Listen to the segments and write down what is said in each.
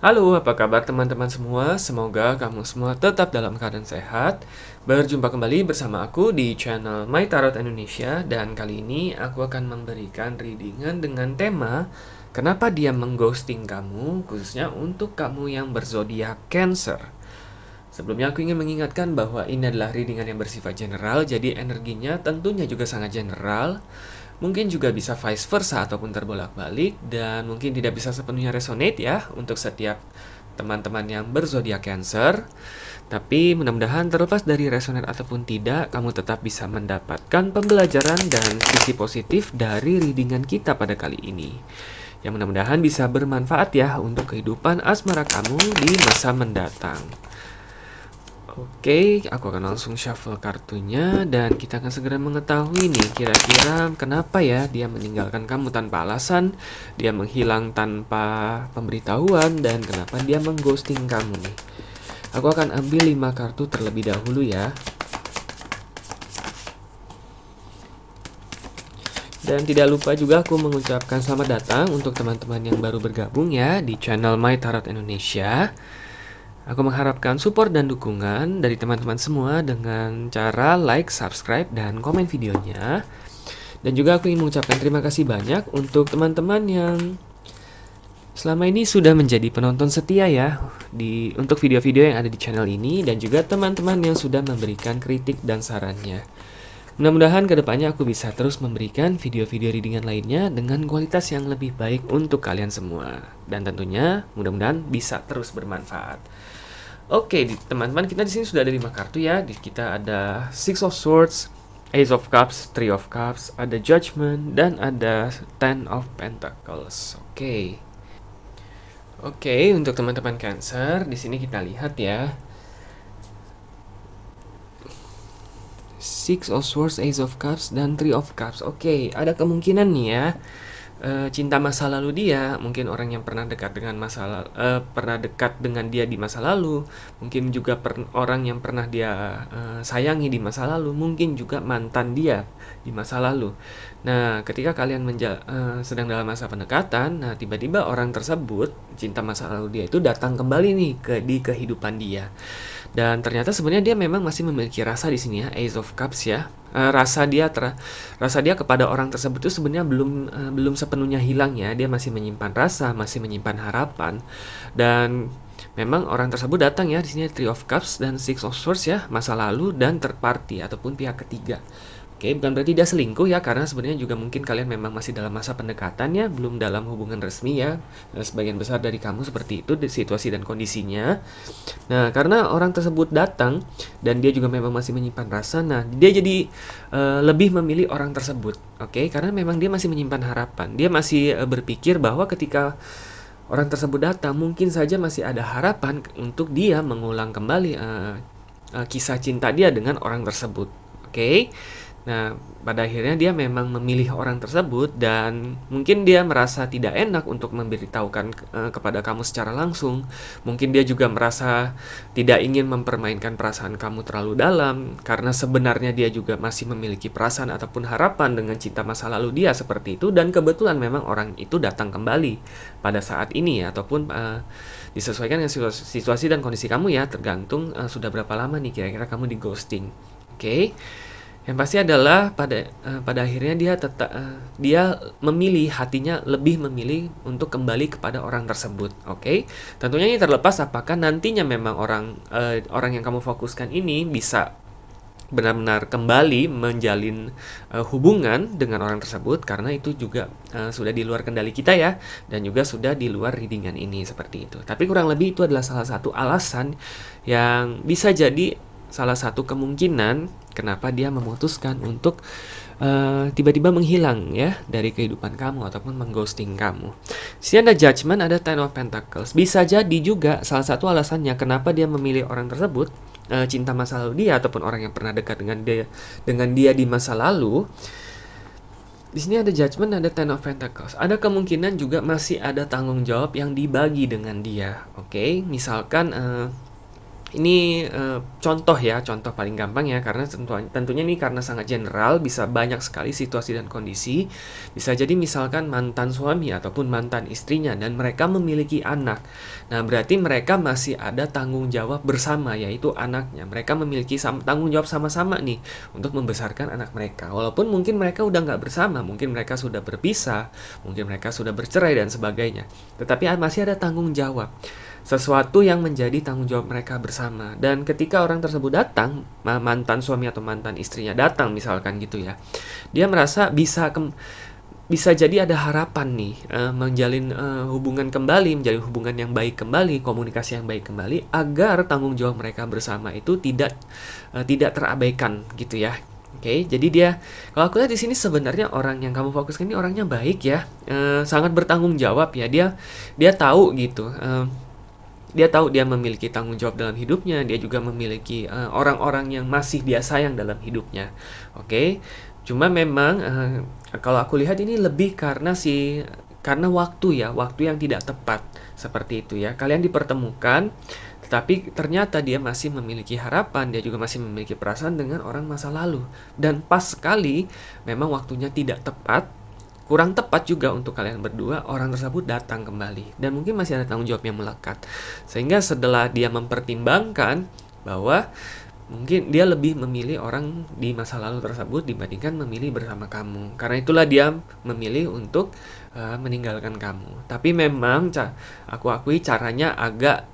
Halo, apa kabar teman-teman semua? Semoga kamu semua tetap dalam keadaan sehat. Berjumpa kembali bersama aku di channel My Tarot Indonesia dan kali ini aku akan memberikan readingan dengan tema kenapa dia mengghosting kamu, khususnya untuk kamu yang berzodiak Cancer. Sebelumnya aku ingin mengingatkan bahwa ini adalah readingan yang bersifat general, jadi energinya tentunya juga sangat general. Mungkin juga bisa vice versa ataupun terbolak-balik dan mungkin tidak bisa sepenuhnya resonate ya untuk setiap teman-teman yang berzodiak Cancer. Tapi mudah-mudahan terlepas dari resonate ataupun tidak, kamu tetap bisa mendapatkan pembelajaran dan sisi positif dari readingan kita pada kali ini. Yang mudah-mudahan bisa bermanfaat ya untuk kehidupan asmara kamu di masa mendatang. Oke, aku akan langsung shuffle kartunya dan kita akan segera mengetahui nih kira-kira kenapa ya dia meninggalkan kamu tanpa alasan, dia menghilang tanpa pemberitahuan, dan kenapa dia mengghosting kamu nih. Aku akan ambil 5 kartu terlebih dahulu ya. Dan tidak lupa juga aku mengucapkan selamat datang untuk teman-teman yang baru bergabung ya di channel My Tarot Indonesia. Aku mengharapkan support dan dukungan dari teman-teman semua dengan cara like, subscribe, dan komen videonya. Dan juga aku ingin mengucapkan terima kasih banyak untuk teman-teman yang selama ini sudah menjadi penonton setia ya untuk video-video yang ada di channel ini, dan juga teman-teman yang sudah memberikan kritik dan sarannya. Mudah-mudahan kedepannya aku bisa terus memberikan video-video readingan lainnya dengan kualitas yang lebih baik untuk kalian semua. Dan tentunya mudah-mudahan bisa terus bermanfaat. Oke, teman-teman, kita di sini sudah ada 5 kartu ya. Kita ada Six of Swords, Ace of Cups, Three of Cups, ada Judgment, dan ada Ten of Pentacles. Oke, untuk teman-teman Cancer, di sini kita lihat ya. Six of Swords, Ace of Cups, dan Three of Cups. Oke, ada kemungkinan nih ya. Cinta masa lalu dia, mungkin orang yang pernah dekat dengan pernah dekat dengan dia di masa lalu, mungkin juga orang yang pernah dia sayangi di masa lalu, mungkin juga mantan dia di masa lalu. Nah, ketika kalian sedang dalam masa pendekatan, nah tiba-tiba orang tersebut, cinta masa lalu dia itu datang kembali nih di kehidupan dia. Dan ternyata sebenarnya dia memang masih memiliki rasa di sini ya, Ace of Cups ya. Rasa dia kepada orang tersebut itu sebenarnya belum sepenuhnya hilang ya. Dia masih menyimpan rasa, masih menyimpan harapan. Dan memang orang tersebut datang ya di sini Three of Cups dan Six of Swords ya, masa lalu dan third party ataupun pihak ketiga. Oke, bukan berarti dia selingkuh ya, karena sebenarnya juga mungkin kalian memang masih dalam masa pendekatan ya, belum dalam hubungan resmi ya. Sebagian besar dari kamu seperti itu di situasi dan kondisinya. Nah, karena orang tersebut datang dan dia juga memang masih menyimpan rasa, nah dia jadi lebih memilih orang tersebut, oke? Karena memang dia masih menyimpan harapan. Dia masih berpikir bahwa ketika orang tersebut datang, mungkin saja masih ada harapan untuk dia mengulang kembali kisah cinta dia dengan orang tersebut, oke? Nah, pada akhirnya dia memang memilih orang tersebut dan mungkin dia merasa tidak enak untuk memberitahukan kepada kamu secara langsung. Mungkin dia juga merasa tidak ingin mempermainkan perasaan kamu terlalu dalam karena sebenarnya dia juga masih memiliki perasaan ataupun harapan dengan cinta masa lalu dia seperti itu, dan kebetulan memang orang itu datang kembali pada saat ini ya, ataupun disesuaikan dengan situasi dan kondisi kamu ya, tergantung sudah berapa lama nih kira-kira kamu di ghosting. Oke. Yang pasti adalah pada akhirnya dia memilih, hatinya lebih memilih untuk kembali kepada orang tersebut. Oke. Tentunya ini terlepas apakah nantinya memang orang yang kamu fokuskan ini bisa benar-benar kembali menjalin hubungan dengan orang tersebut, karena itu juga sudah di luar kendali kita ya, dan juga sudah di luar readingan ini seperti itu. Tapi kurang lebih itu adalah salah satu alasan yang bisa jadi salah satu kemungkinan kenapa dia memutuskan untuk tiba-tiba menghilang ya dari kehidupan kamu ataupun mengghosting kamu. Sini ada Judgment, ada Ten of Pentacles. Bisa jadi juga salah satu alasannya kenapa dia memilih orang tersebut, cinta masa lalu dia ataupun orang yang pernah dekat dengan dia di masa lalu. Di sini ada Judgment, ada Ten of Pentacles. Ada kemungkinan juga masih ada tanggung jawab yang dibagi dengan dia. Oke, misalkan Ini contoh ya, contoh paling gampang ya, karena tentunya ini karena sangat general, bisa banyak sekali situasi dan kondisi. Bisa jadi misalkan mantan suami ataupun mantan istrinya dan mereka memiliki anak. Nah, berarti mereka masih ada tanggung jawab bersama, yaitu anaknya. Mereka memiliki tanggung jawab sama-sama nih untuk membesarkan anak mereka. Walaupun mungkin mereka udah nggak bersama, mungkin mereka sudah berpisah, mungkin mereka sudah bercerai dan sebagainya. Tetapi masih ada tanggung jawab, sesuatu yang menjadi tanggung jawab mereka bersama. Dan ketika orang tersebut datang, mantan suami atau mantan istrinya datang misalkan gitu ya, dia merasa bisa jadi ada harapan nih, menjalin hubungan kembali, menjalin hubungan yang baik kembali, komunikasi yang baik kembali, agar tanggung jawab mereka bersama itu tidak terabaikan gitu ya. Oke, jadi dia, kalau aku lihat di sini sebenarnya orang yang kamu fokuskan ini orangnya baik ya, sangat bertanggung jawab ya. Dia tahu gitu. Dia tahu dia memiliki tanggung jawab dalam hidupnya, dia juga memiliki orang-orang yang masih dia sayang dalam hidupnya. Oke. Cuma memang kalau aku lihat ini lebih karena waktu ya, waktu yang tidak tepat seperti itu ya. Kalian dipertemukan, tetapi ternyata dia masih memiliki harapan, dia juga masih memiliki perasaan dengan orang masa lalu. Dan pas sekali memang waktunya tidak tepat, kurang tepat juga untuk kalian berdua, orang tersebut datang kembali dan mungkin masih ada tanggung jawab yang melekat, sehingga setelah dia mempertimbangkan bahwa mungkin dia lebih memilih orang di masa lalu tersebut dibandingkan memilih bersama kamu. Karena itulah dia memilih untuk meninggalkan kamu. Tapi memang aku akui caranya agak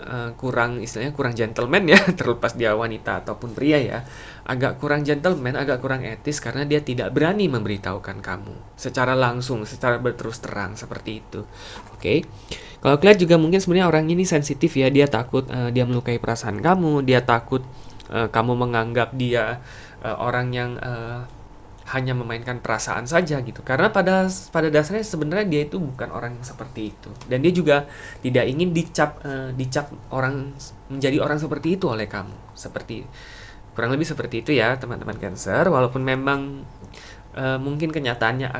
istilahnya kurang gentleman ya, terlepas dia wanita ataupun pria ya. Agak kurang gentleman, agak kurang etis karena dia tidak berani memberitahukan kamu secara langsung, secara berterus terang seperti itu. Oke. Kalau kalian juga mungkin sebenarnya orang ini sensitif ya, dia takut dia melukai perasaan kamu, dia takut kamu menganggap dia orang yang hanya memainkan perasaan saja gitu. Karena pada dasarnya sebenarnya dia itu bukan orang yang seperti itu. Dan dia juga tidak ingin dicap orang menjadi orang seperti itu oleh kamu. Kurang lebih seperti itu ya, teman-teman Cancer. Walaupun memang mungkin kenyataannya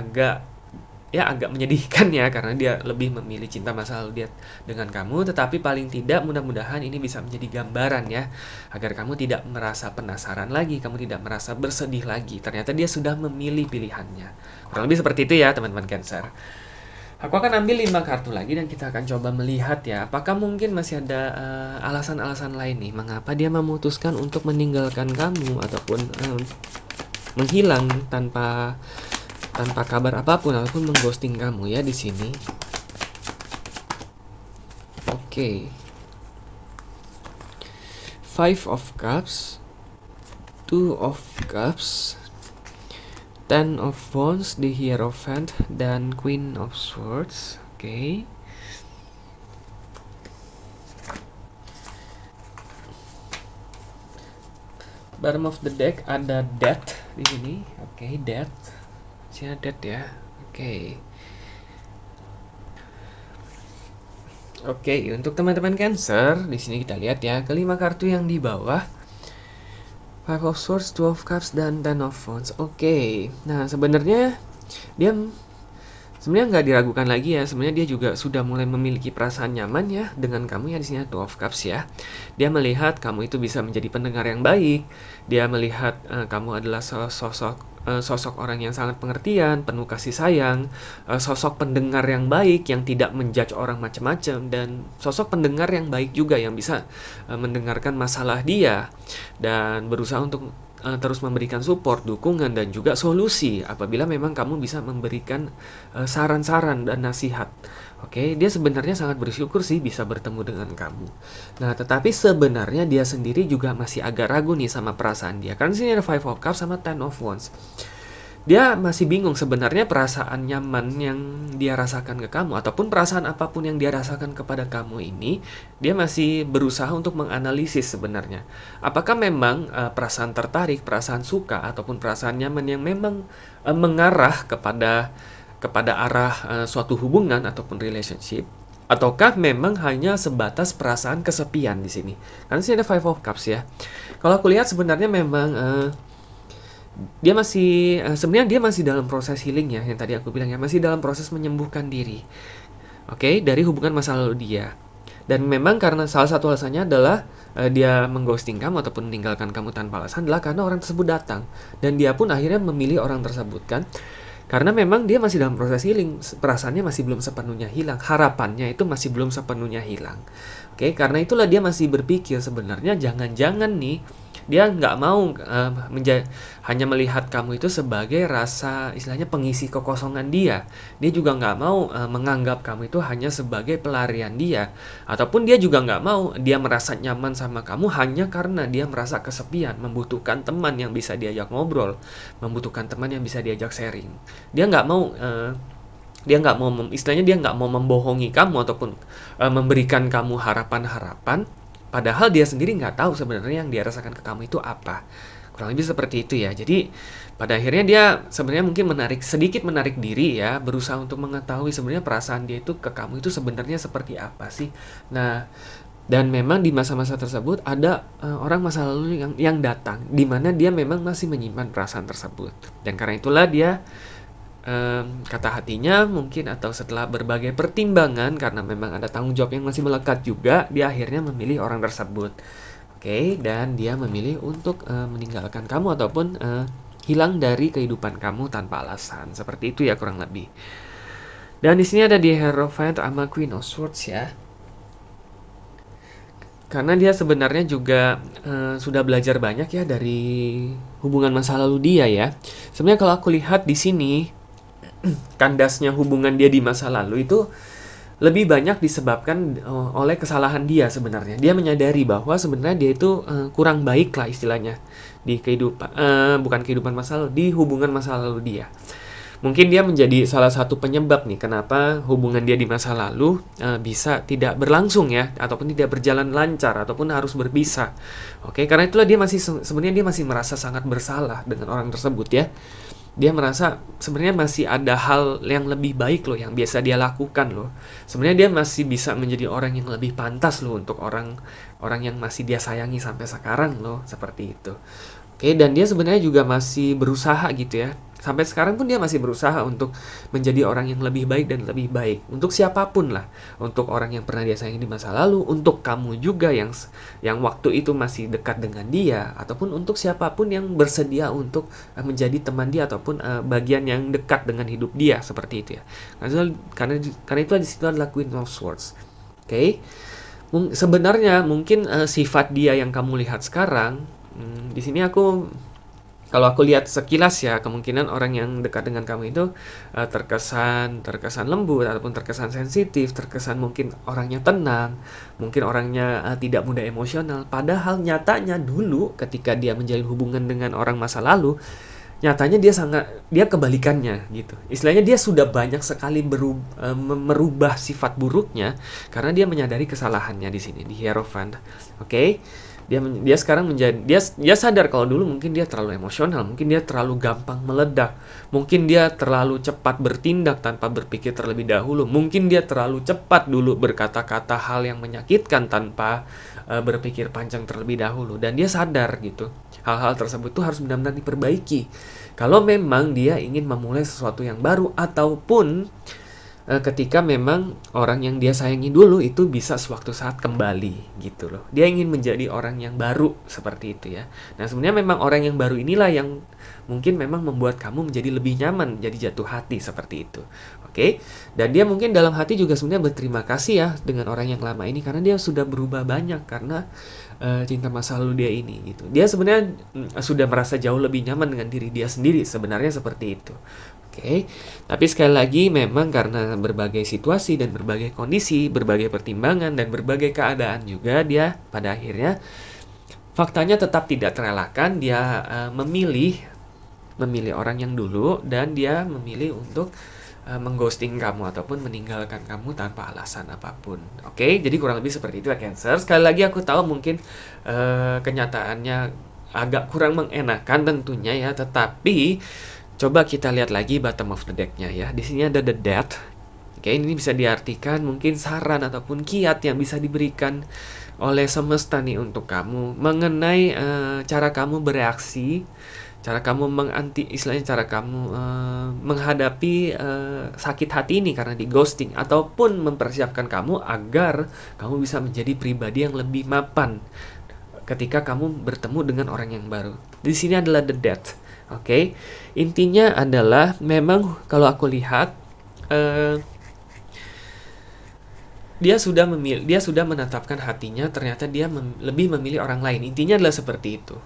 agak menyedihkan ya, karena dia lebih memilih cinta masa lalu dia dengan kamu, tetapi paling tidak mudah-mudahan ini bisa menjadi gambaran ya, agar kamu tidak merasa penasaran lagi, kamu tidak merasa bersedih lagi, ternyata dia sudah memilih pilihannya. Kurang lebih seperti itu ya, teman-teman Cancer. Aku akan ambil 5 kartu lagi dan kita akan coba melihat ya, apakah mungkin masih ada alasan-alasan lain nih, mengapa dia memutuskan untuk meninggalkan kamu ataupun menghilang tanpa kabar apapun ataupun mengghosting kamu ya di sini. Oke. Five of Cups, Two of Cups, Ten of Wands, the Hierophant, dan Queen of Swords. Oke. Bottom of the deck ada Death di sini. Oke, Death. Sini ada Death ya. Oke, untuk teman-teman Cancer, di sini kita lihat ya, kelima kartu yang di bawah. Five of Swords, Two of Cups, dan Ten of Wands. Oke. Nah, sebenarnya dia nggak diragukan lagi ya. Sebenarnya dia juga sudah mulai memiliki perasaan nyaman ya dengan kamu ya, di sini Two of Cups ya. Dia melihat kamu itu bisa menjadi pendengar yang baik. Dia melihat kamu adalah sosok orang yang sangat pengertian, penuh kasih sayang, sosok pendengar yang baik yang tidak menjudge orang macam-macam, dan sosok pendengar yang baik juga yang bisa mendengarkan masalah dia dan berusaha untuk terus memberikan support, dukungan, dan juga solusi apabila memang kamu bisa memberikan saran-saran dan nasihat. Oke, dia sebenarnya sangat bersyukur sih bisa bertemu dengan kamu. Nah, tetapi sebenarnya dia sendiri juga masih agak ragu nih sama perasaan dia. Karena sini ada Five of Cups sama Ten of Wands. Dia masih bingung sebenarnya perasaan nyaman yang dia rasakan ke kamu ataupun perasaan apapun yang dia rasakan kepada kamu ini, dia masih berusaha untuk menganalisis sebenarnya. Apakah memang perasaan tertarik, perasaan suka ataupun perasaan nyaman yang memang mengarah kepada arah suatu hubungan ataupun relationship, ataukah memang hanya sebatas perasaan kesepian di sini? Karena sini ada Five of Cups ya. Kalau aku lihat sebenarnya memang dia masih sebenarnya dia masih dalam proses healing ya, yang tadi aku bilang ya, masih dalam proses menyembuhkan diri. Oke, dari hubungan masa lalu dia. Dan memang karena salah satu alasannya adalah dia mengghosting kamu ataupun meninggalkan kamu tanpa alasan adalah karena orang tersebut datang. Dan dia pun akhirnya memilih orang tersebut kan. Karena memang dia masih dalam proses healing, perasaannya masih belum sepenuhnya hilang, harapannya itu masih belum sepenuhnya hilang. Oke, karena itulah dia masih berpikir sebenarnya jangan-jangan nih dia nggak mau hanya melihat kamu itu sebagai rasa istilahnya pengisi kekosongan dia. Dia juga nggak mau menganggap kamu itu hanya sebagai pelarian dia, ataupun dia juga nggak mau dia merasa nyaman sama kamu hanya karena dia merasa kesepian, membutuhkan teman yang bisa diajak ngobrol, membutuhkan teman yang bisa diajak sharing. Dia nggak mau istilahnya dia nggak mau membohongi kamu ataupun memberikan kamu harapan-harapan, padahal dia sendiri nggak tahu sebenarnya yang dia rasakan ke kamu itu apa. Kurang lebih seperti itu ya. Jadi pada akhirnya dia sebenarnya mungkin sedikit menarik diri ya, berusaha untuk mengetahui sebenarnya perasaan dia itu ke kamu itu sebenarnya seperti apa sih. Nah, dan memang di masa-masa tersebut ada orang masa lalu yang datang, di mana dia memang masih menyimpan perasaan tersebut. Dan karena itulah dia kata hatinya mungkin, atau setelah berbagai pertimbangan karena memang ada tanggung jawab yang masih melekat juga, dia akhirnya memilih orang tersebut. Oke, dan dia memilih untuk meninggalkan kamu ataupun hilang dari kehidupan kamu tanpa alasan. Seperti itu ya kurang lebih. Dan di sini ada di Hierophant sama Queen of Swords ya. Karena dia sebenarnya juga sudah belajar banyak ya dari hubungan masa lalu dia ya. Sebenarnya kalau aku lihat di sini kandasnya hubungan dia di masa lalu itu lebih banyak disebabkan oleh kesalahan dia sebenarnya. Dia menyadari bahwa sebenarnya dia itu kurang baik lah istilahnya di kehidupan, bukan kehidupan masa lalu, di hubungan masa lalu dia. Mungkin dia menjadi salah satu penyebab nih kenapa hubungan dia di masa lalu bisa tidak berlangsung ya, ataupun tidak berjalan lancar, ataupun harus berpisah. Oke, karena itulah dia sebenarnya dia masih merasa sangat bersalah dengan orang tersebut ya. Dia merasa sebenarnya masih ada hal yang lebih baik loh yang biasa dia lakukan loh. Sebenarnya dia masih bisa menjadi orang yang lebih pantas loh untuk orang yang masih dia sayangi sampai sekarang loh, seperti itu. Oke, dan dia sebenarnya juga masih berusaha gitu ya. Sampai sekarang pun dia masih berusaha untuk menjadi orang yang lebih baik dan lebih baik. Untuk siapapun lah. Untuk orang yang pernah dia sayangi di masa lalu. Untuk kamu juga yang waktu itu masih dekat dengan dia. Ataupun untuk siapapun yang bersedia untuk menjadi teman dia. Ataupun bagian yang dekat dengan hidup dia. Seperti itu ya. Karena itu di situ adalah Queen of Swords. Oke. Sebenarnya mungkin sifat dia yang kamu lihat sekarang. Di sini kalau aku lihat sekilas ya, kemungkinan orang yang dekat dengan kamu itu terkesan lembut ataupun terkesan sensitif, terkesan mungkin orangnya tenang, mungkin orangnya tidak mudah emosional. Padahal nyatanya dulu ketika dia menjalin hubungan dengan orang masa lalu, nyatanya dia kebalikannya gitu. Istilahnya dia sudah banyak sekali merubah sifat buruknya karena dia menyadari kesalahannya di sini di Hierophant. Oke. Dia sekarang dia sadar kalau dulu mungkin dia terlalu emosional, mungkin dia terlalu gampang meledak, mungkin dia terlalu cepat bertindak tanpa berpikir terlebih dahulu, mungkin dia terlalu cepat dulu berkata-kata hal yang menyakitkan tanpa berpikir panjang terlebih dahulu. Dan dia sadar gitu, hal-hal tersebut tuh harus benar-benar diperbaiki kalau memang dia ingin memulai sesuatu yang baru, ataupun ketika memang orang yang dia sayangi dulu itu bisa suatu saat kembali gitu loh. Dia ingin menjadi orang yang baru seperti itu ya. Nah sebenarnya memang orang yang baru inilah yang mungkin memang membuat kamu menjadi lebih nyaman, jadi jatuh hati seperti itu. Oke. Dan dia mungkin dalam hati juga sebenarnya berterima kasih ya dengan orang yang lama ini, karena dia sudah berubah banyak karena cinta masa lalu dia ini gitu. Dia sebenarnya sudah merasa jauh lebih nyaman dengan diri dia sendiri, sebenarnya seperti itu. Oke, tapi sekali lagi memang karena berbagai situasi dan berbagai kondisi, berbagai pertimbangan dan berbagai keadaan juga, dia pada akhirnya faktanya tetap tidak terelakkan. Dia memilih orang yang dulu, dan dia memilih untuk mengghosting kamu ataupun meninggalkan kamu tanpa alasan apapun. Oke, jadi kurang lebih seperti itu ya Cancer. Sekali lagi aku tahu mungkin kenyataannya agak kurang mengenakan tentunya ya, tetapi coba kita lihat lagi bottom of the deck-nya ya. Di sini ada the Death. Oke, ini bisa diartikan mungkin saran ataupun kiat yang bisa diberikan oleh semesta nih untuk kamu mengenai cara kamu bereaksi cara kamu istilahnya cara kamu menghadapi sakit hati ini karena di ghosting, ataupun mempersiapkan kamu agar kamu bisa menjadi pribadi yang lebih mapan ketika kamu bertemu dengan orang yang baru. Di sini adalah the death. Oke. Intinya adalah memang kalau aku lihat dia sudah menetapkan hatinya, ternyata dia lebih memilih orang lain. Intinya adalah seperti itu.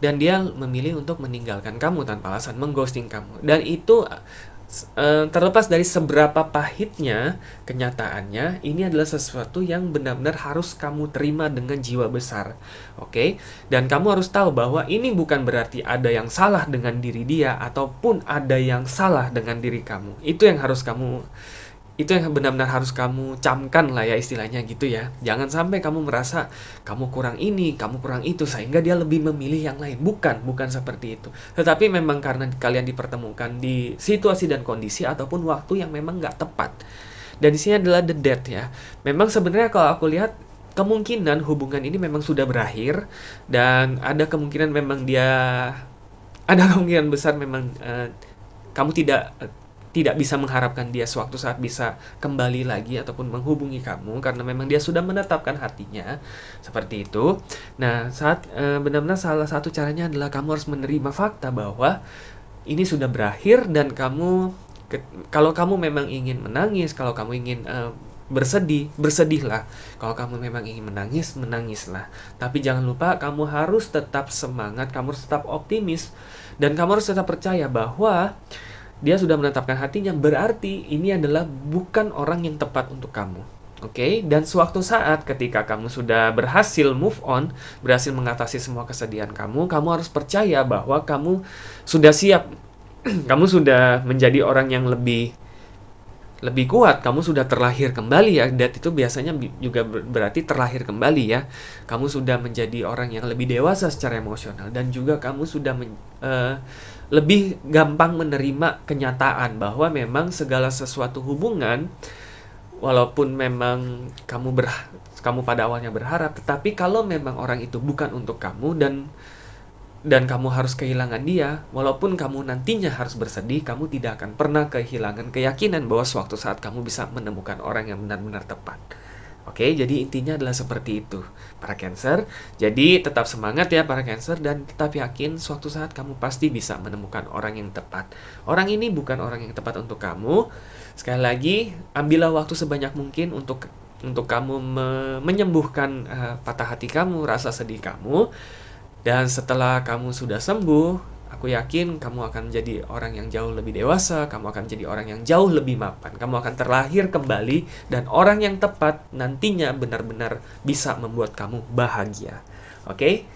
Dan dia memilih untuk meninggalkan kamu tanpa alasan, mengghosting kamu. Dan itu terlepas dari seberapa pahitnya kenyataannya, ini adalah sesuatu yang benar-benar harus kamu terima dengan jiwa besar. Oke? Dan kamu harus tahu bahwa ini bukan berarti ada yang salah dengan diri dia ataupun ada yang salah dengan diri kamu. Itu yang benar-benar harus kamu camkan lah ya, istilahnya gitu ya. Jangan sampai kamu merasa kamu kurang ini, kamu kurang itu, sehingga dia lebih memilih yang lain. Bukan seperti itu. Tetapi memang karena kalian dipertemukan di situasi dan kondisi ataupun waktu yang memang nggak tepat. Dan di sini adalah the death ya. Memang sebenarnya kalau aku lihat, kemungkinan hubungan ini memang sudah berakhir, dan ada kemungkinan besar memang kamu tidak bisa mengharapkan dia suatu saat bisa kembali lagi ataupun menghubungi kamu, karena memang dia sudah menetapkan hatinya seperti itu. Nah, benar-benar salah satu caranya adalah kamu harus menerima fakta bahwa ini sudah berakhir, dan kalau kamu memang ingin menangis, kalau kamu ingin bersedihlah. Kalau kamu memang ingin menangis, menangislah. Tapi jangan lupa kamu harus tetap semangat, kamu harus tetap optimis, dan kamu harus tetap percaya bahwa dia sudah menetapkan hatinya, berarti ini adalah bukan orang yang tepat untuk kamu. Oke? Dan suatu saat ketika kamu sudah berhasil move on, berhasil mengatasi semua kesedihan kamu harus percaya bahwa kamu sudah siap. Kamu sudah menjadi orang yang lebih kuat, kamu sudah terlahir kembali ya. That itu biasanya juga berarti terlahir kembali ya. Kamu sudah menjadi orang yang lebih dewasa secara emosional, dan juga kamu sudah lebih gampang menerima kenyataan bahwa memang segala sesuatu hubungan, walaupun memang kamu pada awalnya berharap, tetapi kalau memang orang itu bukan untuk kamu, dan kamu harus kehilangan dia, walaupun kamu nantinya harus bersedih, kamu tidak akan pernah kehilangan keyakinan bahwa suatu saat kamu bisa menemukan orang yang benar-benar tepat. Oke, jadi intinya adalah seperti itu, para Cancer. Jadi tetap semangat ya para Cancer, dan tetap yakin suatu saat kamu pasti bisa menemukan orang yang tepat. Orang ini bukan orang yang tepat untuk kamu. Sekali lagi, ambillah waktu sebanyak mungkin untuk kamu menyembuhkan patah hati kamu, rasa sedih kamu. Dan setelah kamu sudah sembuh, aku yakin kamu akan menjadi orang yang jauh lebih dewasa, kamu akan jadi orang yang jauh lebih mapan, kamu akan terlahir kembali, dan orang yang tepat nantinya benar-benar bisa membuat kamu bahagia. Oke?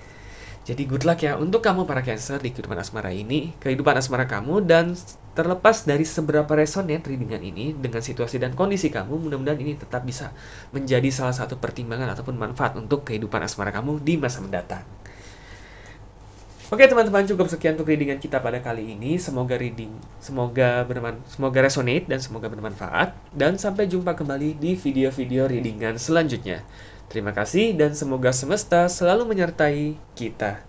Jadi good luck ya untuk kamu para Cancer di kehidupan asmara ini, kehidupan asmara kamu, dan terlepas dari seberapa resonate readingan ini dengan situasi dan kondisi kamu, mudah-mudahan ini tetap bisa menjadi salah satu pertimbangan ataupun manfaat untuk kehidupan asmara kamu di masa mendatang. Oke teman-teman, cukup sekian untuk readingan kita pada kali ini. Semoga resonate dan semoga bermanfaat. Dan sampai jumpa kembali di video-video readingan selanjutnya. Terima kasih dan semoga semesta selalu menyertai kita.